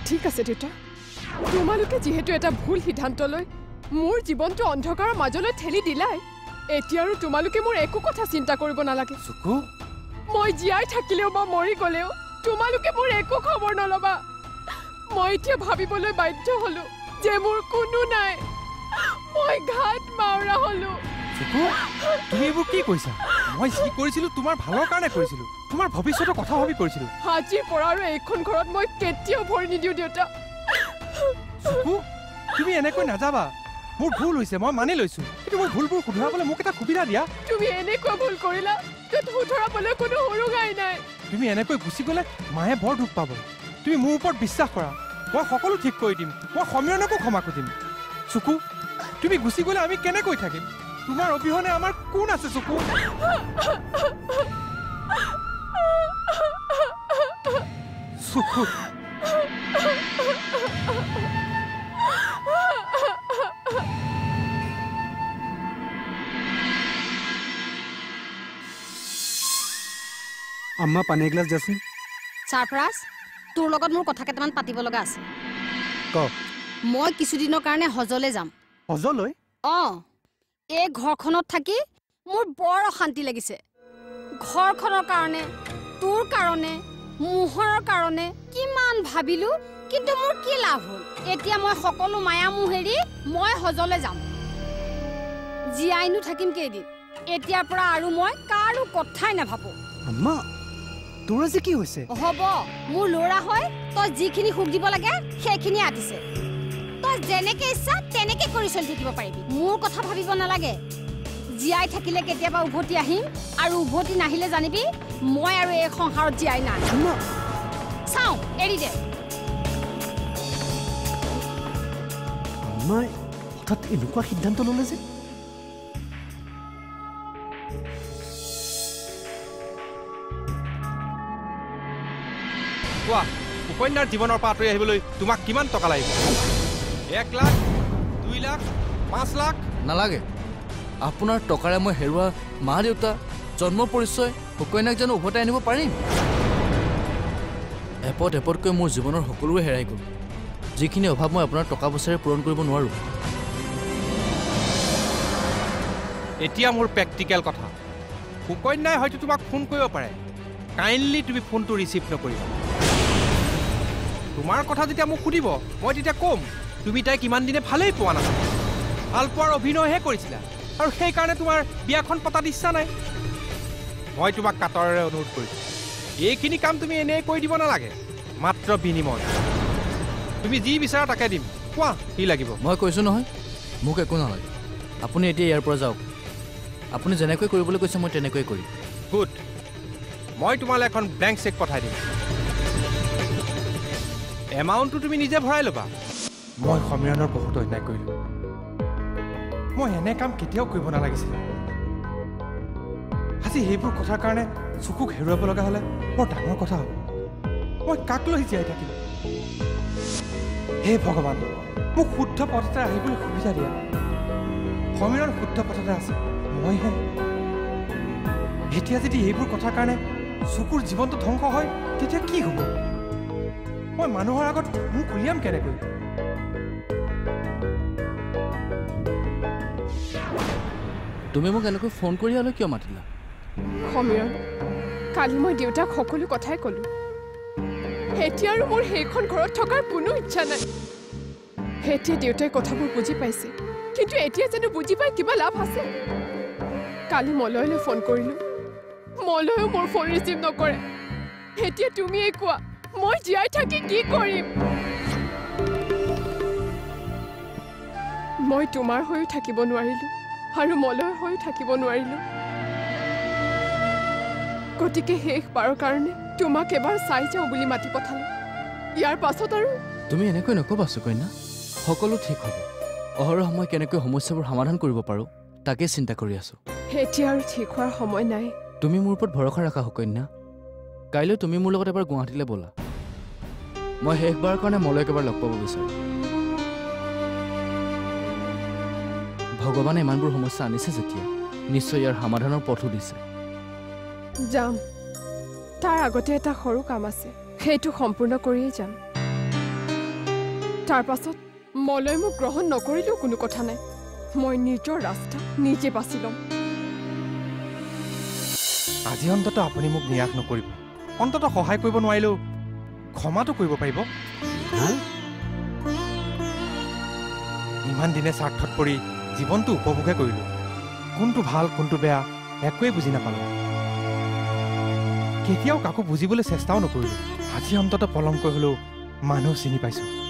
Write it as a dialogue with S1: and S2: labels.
S1: ঠিক আছে দেউতা, তোমালোকে যিহেতু এটা ভুল সিদ্ধান্ত লৈ মোৰ জীৱনটো অন্ধকাৰৰ মাজলৈ ঠেলি দিলাই, এতিয়া আৰু তোমালোকে মোৰ একো কথা চিন্তা কৰিব নালাগে।
S2: চুকু,
S1: মই জীয়াই থাকিলেও বা মৰি গ'লেও তোমালোকে মোৰ একো খবৰ নল'বা। মই এতিয়া ভাবিবলৈ বাধ্য হলো যে মোৰ কোনো নাই, মই ঘাট মাউৰা হলো।
S2: চুকু, তুমি এইবোৰ কি কৈছা? মই যি কৰিছিলো তোমাৰ ভালৰ কাৰণে কৰিছিলো, তোমাৰ ভৱিষ্যতৰ কথা ভাবি কৰিছিলো।
S1: আজিৰ পৰা আৰু এইখন ঘৰত মই কেতিয়াও ভৰি নিদিওঁ দেউতা।
S2: চুকু, তুমি এনেকৈ নাযাবা। মোৰ ভুল হৈছে, মই মানি লৈছো, কিন্তু মই ভুলবোৰ শুধৰাবলৈ মোক এটা সুবিধা দিয়া।
S1: তুমি এনেকুৱা ভুল কৰিলা, য'ত শুধৰাবলৈ কোনো সুৰুঙাই নাই।
S2: তুমি এনেকৈ গুচি গ'লে মায়ে বৰ দুখ পাব। তুমি মোৰ ওপৰত বিশ্বাস কৰা, মই সকলো ঠিক কৰি দিম। মই সমীৰণকো ক্ষমা খুজিম। চুকু, তুমি গুচি গ'লে আমি কেনেকৈ থাকিম? তোমাৰ অবিহনে আমাৰ কোন আছে চুকু? চুকু,
S3: আম্মা পানী এগিলাছ দিয়াচোন।
S4: চাৰফৰাজ, তোৰ লগত মোৰ কথা কেইটামান পাতিব লগা আছে।
S3: ক।
S4: মই কিছুদিনৰ কাৰণে হজলৈ যাম।
S3: হজলৈ?
S4: এই ঘৰখনত থাকি মোৰ বৰ অশান্তি লাগিছে। ঘৰখনৰ কাৰণে, তোৰ কাৰণে, মোহৰৰ কাৰণে কিমান ভাবিলো, কিন্তু মোৰ কি লাভ হ'ল? এতিয়া মই সকলো মায়া মোহ এৰি মই হজলৈ যাম। জীয়াইনো থাকিম কেইদিন? এতিয়াৰ পৰা আৰু মই কাৰো কথাই নাভাবো।
S3: আম্মা, তোৰ আজি কি হৈছে?
S4: হ'ব, মোৰ ল'ৰা হয়, তই যিখিনি সুখ দিব লাগে সেইখিনি আতিছে। তই যেনেকে ইচ্ছা তেনেকে কৰি চলি থাকিব পাৰিবি। মোৰ কথা ভাবিব নালাগে। জীয়াই থাকিলে কেতিয়াবা উভতি আহিম, আৰু উভতি নাহিলে জানিবি মই আৰু এই সংসাৰত জীয়াই নাই। চাওঁ, এৰি দে।
S3: আম্মাই হঠাৎ এনেকুৱা সিদ্ধান্ত ল'লে যে?
S2: কোৱা, উপন্যাস জীৱনৰ পৰা আঁতৰি আহিবলৈ তোমাক কিমান টকা লাগিব? 1 লাখ, 2 লাখ, 5 লাখ?
S5: নালাগে। আপোনাৰ টকাৰে মই হেৰুৱা মা দেউতা, জন্ম পৰিচয়, উপন্যাস জানো উভতাই আনিব পাৰিম? এপদ এপদকৈ মোৰ জীৱনৰ সকলোৱে হেৰাই গ'ল। যিখিনি অভাৱ মই আপোনাৰ টকা পইচাৰে পূৰণ কৰিব নোৱাৰোঁ।
S2: এতিয়া মোৰ প্ৰেক্টিকেল কথা। উপন্যাসে হয়তো তোমাক ফোন কৰিব পাৰে, কাইণ্ডলি তুমি ফোনটো ৰিচিভ নকৰিবা। তোমাৰ কথা যেতিয়া মোক সুধিব, মই তেতিয়া ক'ম তুমি তাইক ইমান দিনে ভালেই পোৱা নাছিল, ভাল পোৱাৰ অভিনয়হে কৰিছিলা, আৰু সেইকাৰণে তোমাৰ বিয়াখন পতাত ইচ্ছা নাই। মই তোমাক কাতৰেৰে অনুৰোধ কৰিছোঁ, এইখিনি কাম তুমি এনেই কৰি দিব নালাগে, মাত্ৰ বিনিময়। তুমি যি বিচাৰা তাকে দিম। কোৱা, কি লাগিব?
S5: মই কৈছোঁ নহয়, মোক একো নালাগে। আপুনি এতিয়া ইয়াৰ পৰা যাওক। আপুনি যেনেকৈ কৰিবলৈ কৈছে মই তেনেকৈ কৰিম।
S2: গুড, মই তোমালৈ এখন ব্লেংক চেক পঠাই দিম। এমাউণ্টটো তুমি নিজে ভৰাই ল'বা। মই সমীৰণৰ বহুত অন্যায় কৰিলোঁ। মই এনে কাম কেতিয়াও কৰিব নালাগিছিলে। আজি সেইবোৰ কথাৰ কাৰণে চকুক হেৰুৱাব লগা হ'লে বৰ ডাঙৰ কথা হ'ব। মই কাক লৈ জীয়াই থাকিম? হে ভগৱান, মোক শুদ্ধ পথতে আহিবলৈ সুবিধা দিয়া। সমীৰণ শুদ্ধ পথতে আছে, মইহে। এতিয়া যদি এইবোৰ কথাৰ কাৰণে চকুৰ জীৱনটো ধ্বংস হয়, তেতিয়া কি হ'ব? মই মানুহৰ আগত মোক উলিয়াম কেনেকৈ?
S5: তুমি মোক এনেকৈ ফোন কৰি হ'লে কিয় মাতিলা?
S1: সমীৰণ, কালি মই দেউতাক সকলো কথাই ক'লো। এতিয়া আৰু মোৰ সেইখন ঘৰত থকাৰ কোনো ইচ্ছা নাই। এতিয়া দেউতাই কথাবোৰ বুজি পাইছে, কিন্তু এতিয়া জানো বুজি পাই কিবা লাভ আছে? কালি মলয়লৈ ফোন কৰিলোঁ, মলয়ো মোৰ ফোন ৰিচিভ নকৰে। এতিয়া তুমিয়ে কোৱা, মই জীয়াই থাকি কি কৰিম? মই তোমাৰ হৈও থাকিব নোৱাৰিলোঁ, আৰু মলয়ৰ হৈও থাকিব নোৱাৰিলোঁ। গতিকে শেষবাৰৰ কাৰণে তোমাক এবাৰ চাই যাওঁ বুলি মাতি পঠালোঁ। ইয়াৰ পাছত আৰু
S5: তুমি এনেকৈ নক'বা সুকন্যা। সকলো ঠিক হ'ব। অহৰহ মই কেনেকৈ সমস্যাবোৰ সমাধান কৰিব পাৰোঁ তাকে চিন্তা কৰি আছোঁ।
S1: এতিয়া আৰু ঠিক হোৱাৰ সময় নাই।
S5: তুমি মোৰ ওপৰত ভৰসা ৰাখা সুকন্যা। কাইলৈ তুমি মোৰ লগত এবাৰ গুৱাহাটীলৈ ব'লা। মই শেষবাৰৰ কাৰণে মলয়ক এবাৰ লগ পাব বিচাৰোঁ। ভগৱানে ইমানবোৰ সমস্যা আনিছে যেতিয়া নিশ্চয় ইয়াৰ সমাধানৰ পথো দিছে।
S1: যাম। তাৰ আগতে এটা সৰু কাম আছে, সেইটো সম্পূৰ্ণ কৰিয়েই যাম। তাৰ পাছত মলয় মোক গ্ৰহণ নকৰিলেও কোনো কথা নাই মই নিজৰ ৰাস্তা নিজে বাছি ল'ম
S2: আজি অন্তত আপুনি মোক নিৰাশ নকৰিব অন্তত সহায় কৰিব নোৱাৰিলেও ক্ষমাটো কৰিব পাৰিব
S3: হা
S2: ইমান দিনে স্বাৰ্থত পৰি জীৱনটো উপভোগে কৰিলোঁ কোনটো ভাল কোনটো বেয়া একোৱেই বুজি নাপালোঁ কেতিয়াও কাকো বুজিবলৈ চেষ্টাও নকৰিলোঁ আজি অন্তত পলমকৈ হ'লেও মানুহ চিনি পাইছোঁ